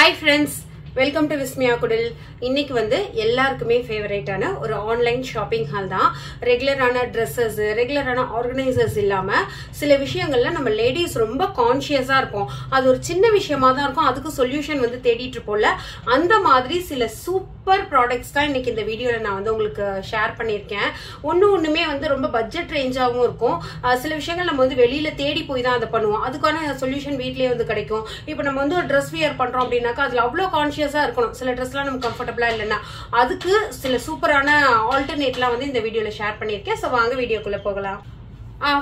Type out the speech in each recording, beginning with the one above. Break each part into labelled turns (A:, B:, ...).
A: Hi friends, welcome to Vismaya Kudil. இன்னைக்கு வந்து எல்லாருக்குமே ஃபேவரட்டான ஒரு ஆன்லைன் ஷாப்பிங் ஹால் தான். ரெகுலரான ட்ரெஸ்ஸஸ், ரெகுலரான ஆர்கனைசர்ஸ் இல்லாம சில விஷயங்கள்ல நம்ம லேடிஸ் ரொம்ப கான்ஷியஸா இருப்போம். அது ஒரு சின்ன விஷயமா தான் இருக்கும், அதுக்கு சொல்யூஷன் வந்து தேடிட்டு இருப்போம்ல. அந்த மாதிரி சில சூப்பர் ப்ராடக்ட்ஸ் தான் இன்னைக்கு இந்த வீடியோல நான் வந்து உங்களுக்கு ஷேர் பண்ணியிருக்கேன். ஒண்ணுமே வந்து ரொம்ப பட்ஜெட் ரேஞ்சாகவும் இருக்கும். சில விஷயங்கள் நம்ம வந்து வெளியில தேடி போய் தான் அதை பண்ணுவோம். அதுக்கான சொல்யூஷன் வீட்லயே வந்து கிடைக்கும். இப்போ நம்ம வந்து ஒரு ட்ரெஸ் வியர் பண்றோம் அப்படின்னாக்கா அதுல அவ்வளவு கான்ஷியஸா இருக்கணும். சில ட்ரெஸ்லாம் நம்ம கம்ஃபர்டபிளா இல்லைன்னா அதுக்கு சில சூப்பரான ஆல்டர்னேட்லாம் வந்து இந்த வீடியோல ஷேர் பண்ணியிருக்கேன். ஸோ வாங்க வீடியோக்குள்ள போகலாம்.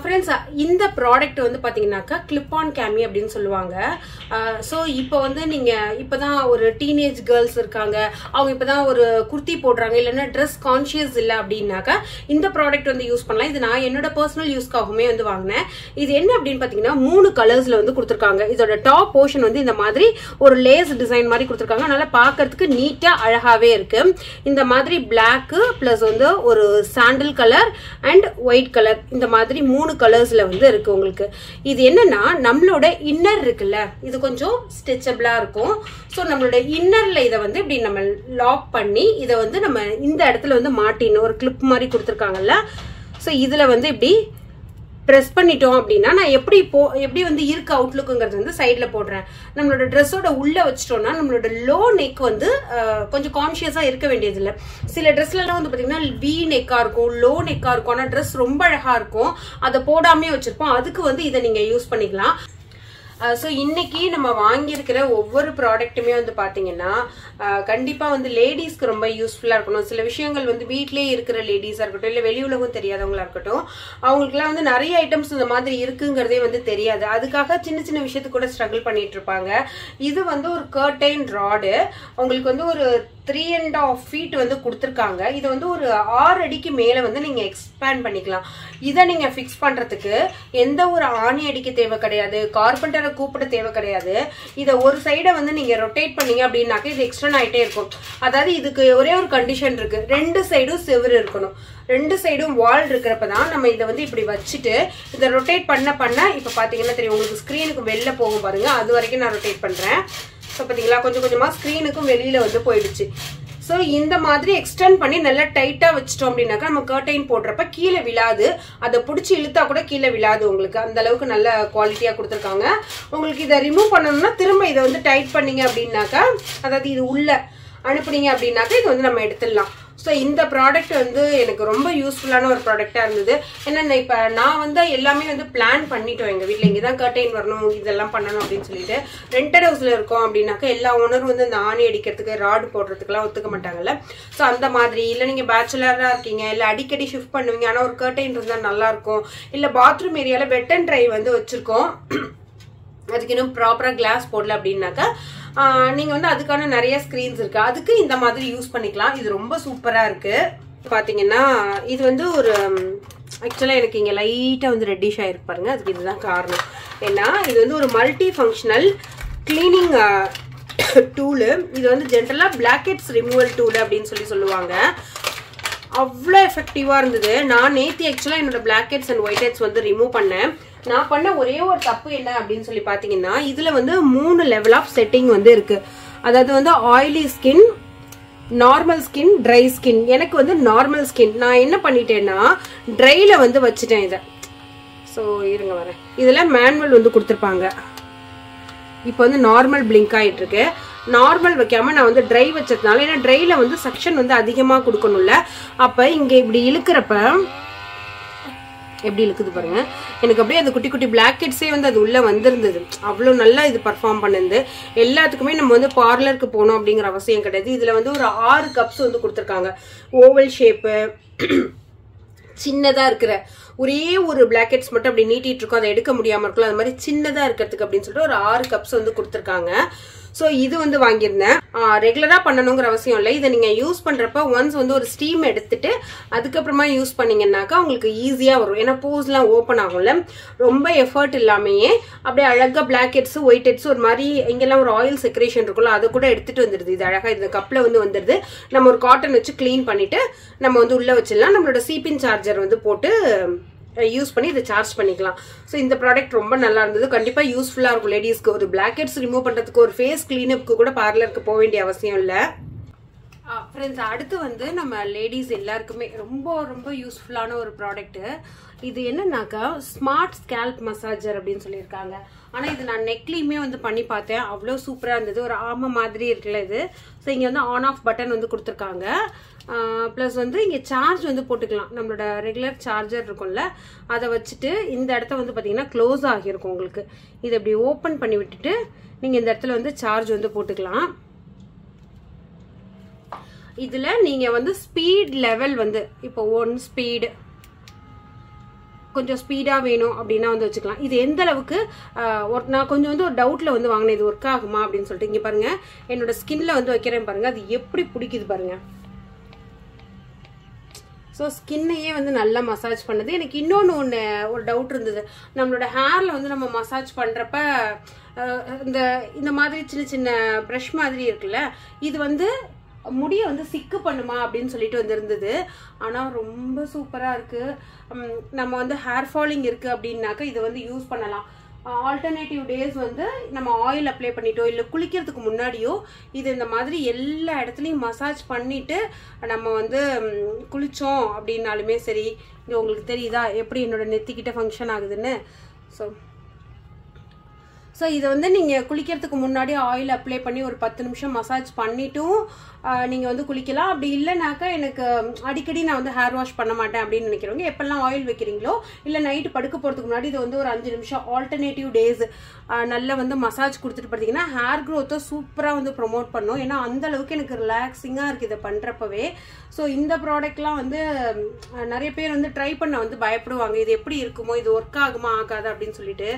A: ஃப்ரெண்ட்ஸ், இந்த ப்ராடக்ட் வந்து பார்த்தீங்கன்னாக்கா கிளிப் ஆன் கேமி அப்படின்னு சொல்லுவாங்க. ஸோ இப்போ வந்து நீங்கள் இப்போ தான் ஒரு டீனேஜ் கேர்ள்ஸ் இருக்காங்க, அவங்க இப்போ தான் ஒரு குர்த்தி போடுறாங்க, இல்லைன்னா ட்ரெஸ் கான்ஷியஸ் இல்லை அப்படின்னாக்கா இந்த ப்ராடக்ட் வந்து யூஸ் பண்ணலாம். இது நான் என்னோட பர்சனல் யூஸ்க்காகவுமே வந்து வாங்கினேன். இது என்ன அப்படின்னு பார்த்தீங்கன்னா 3 கலர்ஸில் வந்து கொடுத்துருக்காங்க. இதோட டாப் போர்ஷன் வந்து இந்த மாதிரி ஒரு லேஸ் டிசைன் மாதிரி கொடுத்துருக்காங்க. நல்லா பார்க்கறதுக்கு நீட்டாக அழகாகவே இருக்கு. இந்த மாதிரி பிளாக்கு ப்ளஸ் வந்து ஒரு சாண்டில் கலர் அண்ட் ஒயிட் கலர், இந்த மாதிரி 3 கலர்ஸ்ல வந்து இருக்கு உங்களுக்கு. இது என்னன்னா நம்மளோட இன்னர் இருக்குல்ல, இது கொஞ்சம் ஸ்ட்ரெச்சபிளா இருக்கும். ஸோ நம்மளோட இன்னர்ல இதை வந்து இப்படி நம்ம லாக் பண்ணி இதை வந்து நம்ம இந்த இடத்துல வந்து மாட்டின்னு ஒரு கிளிப் மாதிரி கொடுத்துருக்காங்கல்ல. ஸோ இதுல வந்து இப்படி ப்ரெஸ் பண்ணிட்டோம் அப்படின்னா நான் எப்படி வந்து இருக்கு அவுட்லுக்குங்கிறது வந்து சைட்ல போடுறேன். நம்மளோட ட்ரெஸ்ஸோட உள்ள வச்சிட்டோம்னா நம்மளோட லோ நெக் வந்து கொஞ்சம் கான்ஷியஸா இருக்க வேண்டியது இல்லை. சில ட்ரெஸ்லாம் வந்து பாத்தீங்கன்னா வி நெக்கா இருக்கும், லோ நெக்கா இருக்கும், ஆனா ட்ரெஸ் ரொம்ப அழகா இருக்கும், அதை போடாமே வச்சிருப்போம். அதுக்கு வந்து இதை நீங்க யூஸ் பண்ணிக்கலாம். ஸோ இன்னைக்கு நம்ம வாங்கியிருக்கிற ஒவ்வொரு ப்ராடக்ட்டுமே வந்து பார்த்தீங்கன்னா கண்டிப்பாக வந்து லேடிஸ்க்கு ரொம்ப யூஸ்ஃபுல்லாக இருக்கணும். சில விஷயங்கள் வந்து வீட்டிலே இருக்கிற லேடிஸாக இருக்கட்டும், இல்லை வெளி உலகம் தெரியாதவங்களா இருக்கட்டும், அவங்களுக்குலாம் வந்து நிறைய ஐட்டம்ஸ் இந்த மாதிரி இருக்குங்கிறதே வந்து தெரியாது. அதுக்காக சின்ன சின்ன விஷயத்துக்கு கூட ஸ்ட்ரகிள் பண்ணிட்டு இருப்பாங்க. இது வந்து ஒரு கர்டைன் ராடு, உங்களுக்கு வந்து ஒரு 3.5 feet வந்து கொடுத்துருக்காங்க. இதை வந்து ஒரு 6 அடிக்கு மேலே வந்து நீங்கள் எக்ஸ்பேண்ட் பண்ணிக்கலாம். இதை நீங்கள் ஃபிக்ஸ் பண்ணுறதுக்கு எந்த ஒரு ஆணி அடிக்க தேவை கிடையாது, கார்பெண்டரை கூப்பிட தேவை கிடையாது. இதை ஒரு சைடை வந்து நீங்கள் ரொட்டேட் பண்ணீங்க அப்படின்னாக்க இது எக்ஸ்டர்ன் ஆகிட்டே இருக்கும். அதாவது இதுக்கு ஒரே ஒரு கண்டிஷன் இருக்கு, 2 சைடும் செவுரு இருக்கணும். 2 சைடும் வால் இருக்கிறப்ப தான் நம்ம இதை வந்து இப்படி வச்சுட்டு இதை ரொட்டேட் பண்ண இப்போ பார்த்தீங்கன்னா தெரியும் உங்களுக்கு, ஸ்க்ரீனுக்கு வெளில போகும் பாருங்க, அது வரைக்கும் நான் ரொட்டேட் பண்ணுறேன். ஸோ பார்த்தீங்களா கொஞ்சம் கொஞ்சமாக ஸ்க்ரீனுக்கும் வெளியில வந்து போயிடுச்சு. ஸோ இந்த மாதிரி எக்ஸ்டெண்ட் பண்ணி நல்லா டைட்டாக வச்சிட்டோம் அப்படின்னாக்கா நம்ம கர்டைன் போடுறப்ப கீழே விழாது, அதை பிடிச்சி இழுத்தா கூட கீழே விழாது. உங்களுக்கு அந்த அளவுக்கு நல்ல குவாலிட்டியாக கொடுத்துருக்காங்க. உங்களுக்கு இதை ரிமூவ் பண்ணணும்னா திரும்ப இதை வந்து டைட் பண்ணீங்க அப்படின்னாக்கா, அதாவது இது உள்ள அனுப்புனீங்க அப்படின்னாக்கா இது வந்து நம்ம எடுத்துடலாம். ஸோ இந்த ப்ராடக்ட் வந்து எனக்கு ரொம்ப யூஸ்ஃபுல்லான ஒரு ப்ராடக்டாக இருந்தது. ஏன்னா இப்போ நான் வந்து எல்லாமே வந்து பிளான் பண்ணிட்டோம் எங்கள் வீட்டில், இங்கே தான் கர்டைன் வரணும், இதெல்லாம் பண்ணணும் அப்படின்னு சொல்லிட்டு. ரெண்டட் ஹவுஸில் இருக்கோம் அப்படின்னாக்கா எல்லா ஓனரும் வந்து இந்த ஆணி அடிக்கிறதுக்கு ராடு போடுறதுக்குலாம் ஒத்துக்க மாட்டாங்கல்ல. ஸோ அந்த மாதிரி இல்லை நீங்கள் பேச்சுலராக இருக்கீங்க, இல்லை அடிக்கடி ஷிஃப்ட் பண்ணுவீங்க, ஆனால் ஒரு கர்டைன் இருந்தால் நல்லாயிருக்கும். இல்லை பாத்ரூம் ஏரியாவில் வெட் அண்ட் ட்ரை வந்து வச்சுருக்கோம், அதுக்கு இன்னும் ப்ராப்பராக கிளாஸ் போடல அப்படின்னாக்கா நீங்க வந்து அதுக்கான நிறைய ஸ்கிரீன்ஸ் இருக்கு, அதுக்கு இந்த மாதிரி யூஸ் பண்ணிக்கலாம். இது ரொம்ப சூப்பரா இருக்கு. பாத்தீங்கன்னா இது வந்து ஒரு ஆக்சுவலா எனக்கு இங்க லைட்டா வந்து ரெட்டிஷ் ஆயிருக்கு பாருங்க, அதுக்கு இதுதான் காரணம். ஏன்னா இது வந்து ஒரு மல்டி ஃபங்க்ஷனல் கிளீனிங் டூலு. இது வந்து ஜென்ரலா பிளாக்கெட்ஸ் ரிமூவல் டூல் அப்படின்னு சொல்லுவாங்க. அவ்வளோ எஃபெக்டிவா இருந்தது. நான் நேற்று ஆக்சுவலா என்னோட பிளாக்கெட்ஸ் அண்ட் ஒயிட் ஹெட்ஸ் வந்து ரிமூவ் பண்ணேன். நான் பண்ண ஒரே ஒரு தப்பு என்ன அப்படின்னு சொல்லி பாத்தீங்கன்னா, இதுல வந்து 3 லெவல் ஆஃப் செட்டிங் வந்து இருக்கு. அதாவது வந்து oily skin, normal skin, dry skin. எனக்கு வந்து நார்மல் ஸ்கின். நான் என்ன பண்ணிட்டேன்னா ட்ரைல வந்து வச்சுட்டேன் இதை. ஸோ இருங்க வரேன், இதுல மேனுவல் வந்து கொடுத்துருப்பாங்க. இப்போ வந்து நார்மல் பிளிங்க் ஆயிட்டு இருக்கு. நார்மல் வைக்காம நான் வந்து ட்ரை வச்சதுனால, ஏன்னா ட்ரைல வந்து செக்ஷன் வந்து அதிகமா கொடுக்கணும்ல, அப்ப இங்க இப்படி இழுக்கிறப்ப எப்படி இழுக்குது பாருங்க, எனக்கு அப்படியே அந்த குட்டி குட்டி பிளாக்கெட்ஸே வந்து அது உள்ள வந்திருந்தது. அவ்வளோ நல்லா இது பர்ஃபார்ம் பண்ணுது. எல்லாத்துக்குமே நம்ம வந்து பார்லருக்கு போகணும் அப்படிங்கிற அவசியம் கிடையாது. இதுல வந்து ஒரு 6 கப்ஸ் வந்து கொடுத்துருக்காங்க. ஓவல் ஷேப்பு, சின்னதா இருக்கிற ஒரே ஒரு பிளாக்கெட்ஸ் மட்டும் அப்படி நீட்டிட்டு இருக்கும், அதை எடுக்க முடியாம இருக்கலாம், அது மாதிரி சின்னதா இருக்கிறதுக்கு அப்படின்னு சொல்லிட்டு ஒரு 6 கப்ஸ் வந்து கொடுத்துருக்காங்க. ஸோ இது வந்து வாங்கியிருந்தேன். ரெகுலரா பண்ணணுங்கிற அவசியம் இல்லை. இதை நீங்க யூஸ் பண்றப்ப ஒன்ஸ் வந்து ஒரு ஸ்டீம் எடுத்துட்டு அதுக்கப்புறமா யூஸ் பண்ணீங்கன்னாக்கா உங்களுக்கு ஈஸியா வரும். ஏன்னா போஸ்லாம் ஓப்பன் ஆகும்ல, ரொம்ப எஃபர்ட் இல்லாமையே அப்படியே அழகா பிளாக் ஹெட்ஸ் ஒயிட் ஹெட்ஸ் ஒரு மாதிரி இங்கெல்லாம் ஒரு ஆயில் செக்ரேஷன் இருக்கும்ல, அதை கூட எடுத்துட்டு வந்துடுது. இது அழகா இந்த கப்ல வந்து வந்துடுது. நம்ம ஒரு காட்டன் வச்சு கிளீன் பண்ணிட்டு நம்ம வந்து உள்ள வச்சிடலாம். நம்மளோட சீப்பின் சார்ஜர் வந்து போட்டு யூஸ் பண்ணி இதை சார்ஜ் பண்ணிக்கலாம். ஸோ இந்த ப்ராடக்ட் ரொம்ப நல்லா இருந்தது. கண்டிப்பாக யூஸ்ஃபுல்லாக இருக்கும் லேடிஸ்க்கு. ஒரு பிளாக் ஹெட்ஸ் ரிமூவ் பண்ணுறதுக்கு, ஒரு ஃபேஸ் கிளீனப்க்கு கூட பார்லருக்கு போக வேண்டிய அவசியம் இல்லை. ஃப்ரெண்ட்ஸ், அடுத்து வந்து நம்ம லேடிஸ் எல்லாருக்குமே ரொம்ப ரொம்ப யூஸ்ஃபுல்லான ஒரு ப்ராடக்ட்டு. இது என்னன்னாக்கா ஸ்மார்ட் ஸ்கேல்ப் மசாஜர் அப்படின்னு சொல்லியிருக்காங்க. ஆனால் இது நான் நெக்லையுமே வந்து பண்ணி பார்த்தேன். அவ்வளோ சூப்பராக இருந்தது. ஒரு ஆமை மாதிரி இருக்குல்ல இது. ஸோ இங்கே வந்து ஆன் ஆஃப் பட்டன் வந்து கொடுத்துருக்காங்க. ப்ளஸ் வந்து இங்கே சார்ஜ் வந்து போட்டுக்கலாம். நம்மளோட ரெகுலர் சார்ஜர் இருக்கும்ல, அதை வச்சுட்டு இந்த இடத்த வந்து பார்த்தீங்கன்னா க்ளோஸ் ஆகியிருக்கும் உங்களுக்கு. இதை இப்படி ஓப்பன் பண்ணி விட்டுட்டு நீங்கள் இந்த இடத்துல வந்து சார்ஜ் வந்து போட்டுக்கலாம். இதில் நீங்கள் வந்து ஸ்பீட் லெவல் வந்து இப்போ 1 ஸ்பீடு, கொஞ்சம் ஸ்பீடாக வேணும் அப்படின்னா வந்து வச்சுக்கலாம். இது எந்த அளவுக்கு நான் கொஞ்சம் வந்து ஒரு டவுட்டில் வந்து வாங்கினேன், இது ஒர்க் ஆகுமா அப்படின்னு சொல்லிட்டு. இங்கே பாருங்கள், என்னோட ஸ்கின்ல வந்து வைக்கிறேன் பாருங்கள், அது எப்படி பிடிக்குது பாருங்கள். ஸோ ஸ்கின்னையே வந்து நல்லா மசாஜ் பண்ணுது. எனக்கு இன்னொன்று ஒரு டவுட் இருந்தது. நம்மளோட ஹேரில் வந்து நம்ம மசாஜ் பண்ணுறப்ப இந்த மாதிரி சின்ன சின்ன ப்ரஷ் மாதிரி இருக்குல்ல, இது வந்து முடிய வந்து சிக்கு பண்ணுமா அப்படின்னு சொல்லிட்டு வந்து இருந்தது. ஆனால் ரொம்ப சூப்பராக இருக்குது. நம்ம வந்து ஹேர் ஃபாலிங் இருக்குது அப்படின்னாக்கா இதை வந்து யூஸ் பண்ணலாம். ஆல்டர்னேட்டிவ் டேஸ் வந்து நம்ம ஆயில் அப்ளை பண்ணிட்டோ இல்லை குளிக்கிறதுக்கு முன்னாடியோ இது இந்த மாதிரி எல்லா இடத்துலையும் மசாஜ் பண்ணிட்டு நம்ம வந்து குளித்தோம் அப்படின்னாலுமே சரி. இது உங்களுக்கு தெரியுதா எப்படி என்னோட நெத்திக்கிட்ட ஃபங்க்ஷன் ஆகுதுன்னு? ஸோ இதை வந்து நீங்கள் குளிக்கிறதுக்கு முன்னாடி ஆயில் அப்ளை பண்ணி ஒரு 10 நிமிஷம் மசாஜ் பண்ணிட்டும் நீங்கள் வந்து குளிக்கலாம். அப்படி இல்லைனாக்கா எனக்கு அடிக்கடி நான் வந்து ஹேர் வாஷ் பண்ண மாட்டேன் அப்படின்னு நினைக்கிறவங்க எப்பெல்லாம் ஆயில் வைக்கிறீங்களோ இல்லை நைட்டு படுக்க போகிறதுக்கு முன்னாடி இது வந்து ஒரு 5 நிமிஷம் ஆல்டர்னேட்டிவ் டேஸ் நல்லா வந்து மசாஜ் கொடுத்துட்டு பார்த்தீங்கன்னா ஹேர் க்ரோத்தை சூப்பராக வந்து ப்ரொமோட் பண்ணும். ஏன்னா அந்த அளவுக்கு எனக்கு ரிலாக்ஸிங்காக இருக்குது இதை பண்ணுறப்பவே. ஸோ இந்த ப்ராடக்ட்லாம் வந்து நிறைய பேர் வந்து ட்ரை பண்ண வந்து பயப்படுவாங்க, இது எப்படி இருக்குமோ, இது ஒர்க் ஆகுமா ஆகாது அப்படின்னு சொல்லிட்டு.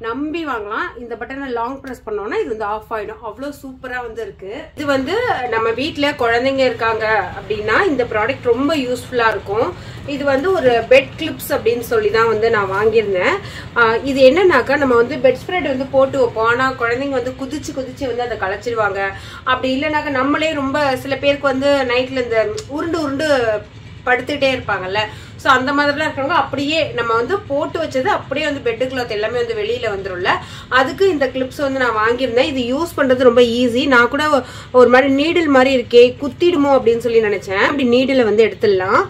A: நம்பி வாங்கலாம். இந்த பட்டனை லாங் ப்ரெஸ் பண்ணோம்னா இது வந்து ஆஃப் ஆயிடும். அவ்வளோ சூப்பரா வந்து இருக்கு. இது வந்து நம்ம வீட்டுல குழந்தைங்க இருக்காங்க அப்படின்னா இந்த ப்ராடக்ட் ரொம்ப யூஸ்ஃபுல்லா இருக்கும். இது வந்து ஒரு பெட் கிளிப்ஸ் அப்படின்னு சொல்லி தான் வந்து நான் வாங்கியிருந்தேன். இது என்னன்னாக்கா நம்ம வந்து பெட் ஸ்ப்ரெட் வந்து போட்டு வைப்போம். ஆனால் குழந்தைங்க வந்து குதிச்சு வந்து அதை களைச்சிடுவாங்க. அப்படி இல்லைனாக்கா நம்மளே ரொம்ப சில பேருக்கு வந்து நைட்ல இந்த உருண்டு படுத்துக்கிட்டே இருப்பாங்கல்ல. ஸோ அந்த மாதிரிலாம் இருக்கிறவங்க அப்படியே நம்ம வந்து போட்டு வச்சது அப்படியே வந்து பெட்டு கிளாத் எல்லாமே வந்து வெளியில வந்துடும்ல, அதுக்கு இந்த கிளிப்ஸ் வந்து நான் வாங்கியிருந்தேன். இது யூஸ் பண்றது ரொம்ப ஈஸி. நான் கூட ஒரு மாதிரி நீடில் மாதிரி இருக்கே குத்திடுமோ அப்படின்னு சொல்லி நினைச்சேன். அப்படி நீடில் வந்து எடுத்துடலாம்.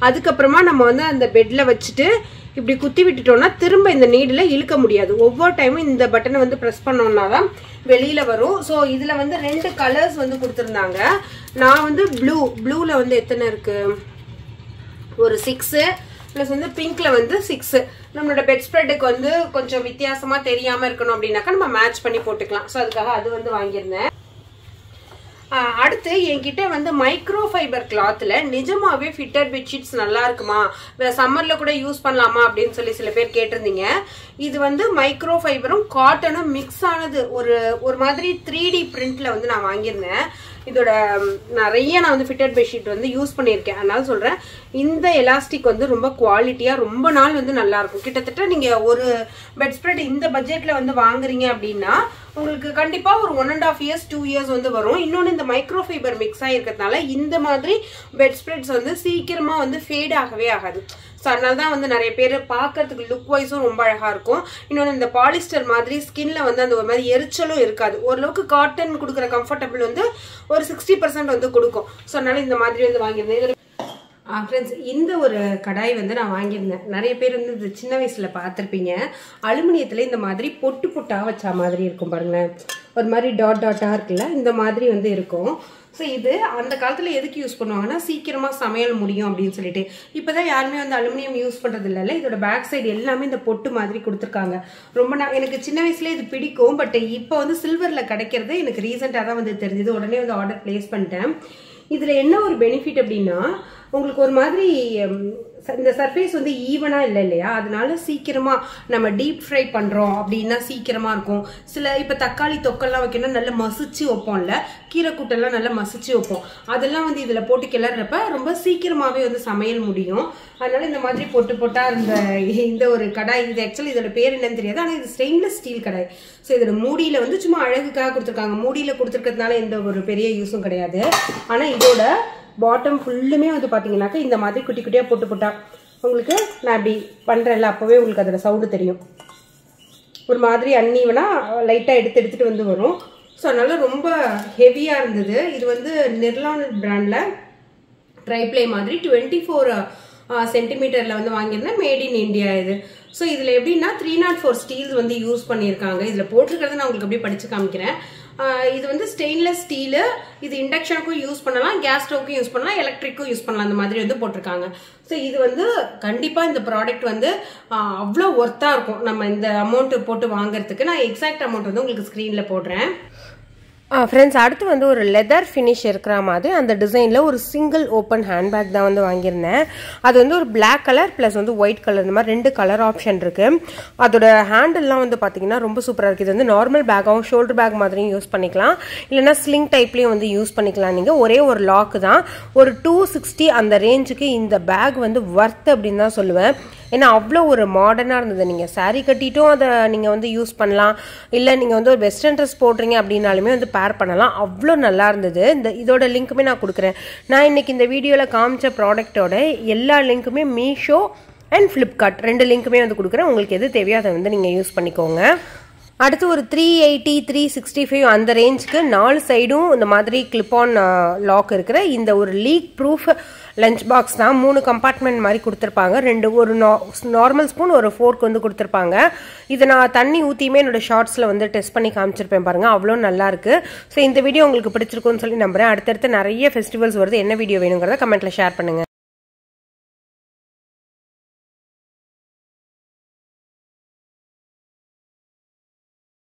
A: அதுக்கப்புறமா நம்ம வந்து அந்த பெட்ல வச்சுட்டு இப்படி குத்தி விட்டுட்டோம்னா திரும்ப இந்த நீடில் இழுக்க முடியாது. ஒவ்வொரு டைமும் இந்த பட்டனை வந்து ப்ரெஸ் பண்ணோம்னா தான் வெளியில வரும். ஸோ இதுல வந்து 2 கலர்ஸ் வந்து கொடுத்துருந்தாங்க. நான் வந்து ப்ளூல வந்து எத்தனை இருக்கு, ஒரு 6 ப்ளஸ் வந்து பிங்க்ல வந்து 6. நம்மளோட பெட் ஸ்ப்ரெட்டுக்கு வந்து கொஞ்சம் வித்தியாசமா தெரியாம இருக்கணும் அப்படின்னாக்கா நம்ம மேட்ச் பண்ணி போட்டுக்கலாம். ஸோ அதுக்காக அது வந்து வாங்கியிருந்தேன். அடுத்து என்கிட்ட வந்து மைக்ரோ ஃபைபர் கிளாத்ல நிஜமாவே ஃபிட்டட் பெட்ஷீட்ஸ் நல்லா இருக்குமா, சம்மர்ல கூட யூஸ் பண்ணலாமா அப்படின்னு சொல்லி சில பேர் கேட்டிருந்தீங்க. இது வந்து மைக்ரோ ஃபைபரும் காட்டனும் மிக்ஸ் ஆனது ஒரு மாதிரி 3D பிரிண்ட்ல வந்து நான் வாங்கியிருந்தேன். இதோட நிறைய நான் வந்து ஃபிட்டட் பெட்ஷீட் வந்து யூஸ் பண்ணியிருக்கேன். அதனால சொல்றேன், இந்த எலாஸ்டிக் வந்து ரொம்ப குவாலிட்டியா ரொம்ப நாள் வந்து நல்லா இருக்கும். கிட்டத்தட்ட நீங்க ஒரு பெட் ஸ்ப்ரெட் இந்த பட்ஜெட்ல வந்து வாங்குறீங்க அப்படின்னா உங்களுக்கு கண்டிப்பா ஒரு 1.5 years 2 years வந்து வரும். இன்னொன்று இந்த மைக்ரோ ஃபைபர் மிக்ஸ் ஆகிருக்கிறதுனால இந்த மாதிரி பெட் ஸ்ப்ரெட்ஸ் வந்து சீக்கிரமா வந்து ஃபேட் ஆகவே ஆகாது. ஸோ அதனால தான் வந்து நிறைய பேர் பார்க்கறதுக்கு லுக் வைஸும் ரொம்ப அழகா இருக்கும். இன்னொன்று இந்த பாலிஸ்டர் மாதிரி ஸ்கின்ல வந்து அந்த ஒரு மாதிரி எரிச்சலும் இருக்காது. ஓரளவுக்கு காட்டன் கொடுக்குற கம்ஃபர்டபுள் வந்து ஒரு 60% வந்து கொடுக்கும். ஸோ அதனால இந்த மாதிரி வந்து வாங்கியிருந்தேன். ஃப்ரெண்ட்ஸ், இந்த ஒரு கடாய் வந்து நான் வாங்கியிருந்தேன். நிறைய பேர் வந்து இது சின்ன வயசுல பார்த்துருப்பீங்க. அலுமினியத்துல இந்த மாதிரி பொட்டு பொட்டா வச்ச மாதிரி இருக்கும் பாருங்களேன். ஒரு மாதிரி டாட்டா இருக்குல்ல, இந்த மாதிரி வந்து இருக்கும். ஸோ இது அந்த காலத்தில் எதுக்கு யூஸ் பண்ணுவாங்கன்னா சீக்கிரமாக சமையல் முடியும் அப்படின்னு சொல்லிட்டு. இப்போ தான் யாருமே வந்து அலுமினியம் யூஸ் பண்ணுறது இல்லைல்ல. இதோட பேக் சைடு எல்லாமே இந்த பொட்டு மாதிரி கொடுத்துருக்காங்க. ரொம்ப எனக்கு சின்ன வயசுலேயே இது பிடிக்கும். பட் இப்போ வந்து சில்வரில் கிடைக்கிறது எனக்கு ரீசெண்டாக தான் வந்து தெரிஞ்சது. உடனே வந்து ஆர்டர் பிளேஸ் பண்ணிட்டேன். இதில் என்ன ஒரு பெனிஃபிட் அப்படின்னா உங்களுக்கு ஒரு மாதிரி இந்த சர்ஃபேஸ் வந்து ஈவனா இல்லை இல்லையா, அதனால சீக்கிரமா நம்ம டீப் ஃப்ரை பண்றோம் அப்படின்னா சீக்கிரமா இருக்கும். சில இப்ப தக்காளி தொக்கெல்லாம் வைக்கணும் நல்லா மசிச்சு வைப்போம்ல, கீரை கூட்டெல்லாம் நல்லா மசிச்சு வைப்போம், அதெல்லாம் வந்து இதுல போட்டு கிளறப்ப ரொம்ப சீக்கிரமாவே வந்து சமையல் முடியும். அதனால இந்த மாதிரி போட்டா இந்த ஒரு கடாய், இது ஆக்சுவலி இதோட பேர் என்னன்னு தெரியாது, ஆனா இது ஸ்டெயின்லெஸ் ஸ்டீல் கடாய். ஸோ இதோட மூடியில வந்து சும்மா அழகுக்காக கொடுத்துருக்காங்க. மூடியில கொடுத்துருக்கிறதுனால எந்த ஒரு பெரிய யூஸும் கிடையாது. ஆனா இதோட பாட்டம் ஃபுல்லுமே வந்து பார்த்தீங்கன்னாக்கா இந்த மாதிரி குட்டி குட்டியாக போட்டு உங்களுக்கு நான் அப்படி பண்ணுறேன்ல அப்போவே உங்களுக்கு அதில் சவுண்டு தெரியும். ஒரு மாதிரி அன்னீவனாக லைட்டாக எடுத்துகிட்டு வந்து வரும். ஸோ அதனால் ரொம்ப ஹெவியாக இருந்தது. இது வந்து நிர்லான் பிராண்டில் ட்ரைப்ளே மாதிரி 24 சென்டிமீட்டரில் வந்து வாங்கியிருந்தேன். மேட் இன் இந்தியா இது. ஸோ இதில் எப்படின்னா 304 ஸ்டீல்ஸ் வந்து யூஸ் பண்ணியிருக்காங்க. இதில் போட்டிருக்கிறத நான் உங்களுக்கு அப்படியே படித்து காமிக்கிறேன். இது வந்து ஸ்டெயின்லெஸ் ஸ்டீலு. இது இண்டக்ஷனுக்கும் யூஸ் பண்ணலாம், கேஸ் ஸ்டவ்க்கும் யூஸ் பண்ணலாம், எலக்ட்ரிக்கும் யூஸ் பண்ணலாம். அந்த மாதிரி வந்து போட்டிருக்காங்க. ஸோ இது வந்து கண்டிப்பாக இந்த ப்ராடக்ட் வந்து அவ்வளோ ஒர்த்தாக இருக்கும் நம்ம இந்த அமௌண்ட்டு போட்டு வாங்குறதுக்கு. நான் எக்ஸாக்ட் அமௌண்ட் வந்து உங்களுக்கு ஸ்க்ரீனில் போடுறேன்.
B: ஃப்ரெண்ட்ஸ், அடுத்து வந்து ஒரு லெதர் ஃபினிஷ் இருக்கிற மாதிரி அந்த டிசைனில் ஒரு சிங்கிள் ஓப்பன் ஹேண்ட்பேக் தான் வந்து வாங்கியிருந்தேன். அது வந்து ஒரு பிளாக் கலர் ப்ளஸ் வந்து ஒயிட் கலர், இந்த மாதிரி 2 கலர் ஆப்ஷன் இருக்குது. அதோட ஹேண்டில்லாம் வந்து பார்த்தீங்கன்னா ரொம்ப சூப்பராக இருக்குது. இது வந்து நார்மல் பேக்காகவும் ஷோல்டர் பேக் மாதிரியும் யூஸ் பண்ணிக்கலாம், இல்லைனா ஸ்லிங் டைப்லேயும் வந்து யூஸ் பண்ணிக்கலாம். நீங்கள் ஒரே ஒரு லாக்கு தான். ஒரு 260 அந்த ரேஞ்சுக்கு இந்த பேக் வந்து ஒர்த் அப்படின்னு தான் சொல்லுவேன். ஏன்னா அவ்வளோ ஒரு மாடர்னாக இருந்தது. நீங்கள் சாரீ கட்டிட்டும் அதை நீங்கள் வந்து யூஸ் பண்ணலாம், இல்லை நீங்கள் வந்து ஒரு வெஸ்டர்ன் ட்ரெஸ் போடுறீங்க அப்படின்னாலுமே வந்து பேர் பண்ணலாம். அவ்வளோ நல்லா இருந்தது. இதோட லிங்க்குமே நான் கொடுக்குறேன். நான் இன்னைக்கு இந்த வீடியோவில் காமிச்ச ப்ராடக்டோட எல்லா லிங்க்குமே மீஷோ அண்ட் ஃப்ளிப்கார்ட் 2 லிங்க்குமே வந்து கொடுக்குறேன். உங்களுக்கு எது தேவையோ அதை வந்து நீங்கள் யூஸ் பண்ணிக்கோங்க. அடுத்து ஒரு 380 365 அந்த ரேஞ்சுக்கு 4 சைடும் இந்த மாதிரி கிளிப் ஆன் லாக் இருக்கிற இந்த ஒரு லீக் ப்ரூஃப் லஞ்ச் பாக்ஸ் தான். 3 கம்பார்ட்மெண்ட் மாதிரி கொடுத்துருப்பாங்க. ஒரு நார்மல் ஸ்பூன், ஒரு ஃபோர்க் வந்து கொடுத்துருப்பாங்க. இதை நான் தண்ணி ஊற்றியுமே என்னோட ஷார்ட்ஸில் வந்து டெஸ்ட் பண்ணி காமிச்சிருப்பேன் பாருங்கள். அவ்வளோ நல்லா இருக்கு. ஸோ இந்த வீடியோ உங்களுக்கு பிடிச்சிருக்குன்னு சொல்லி நம்புறேன். அடுத்தடுத்து நிறைய ஃபெஸ்டிவல்ஸ் வருது. என்ன வீடியோ வேணுங்கிறத கமெண்ட்டில் ஷேர் பண்ணுங்கள்.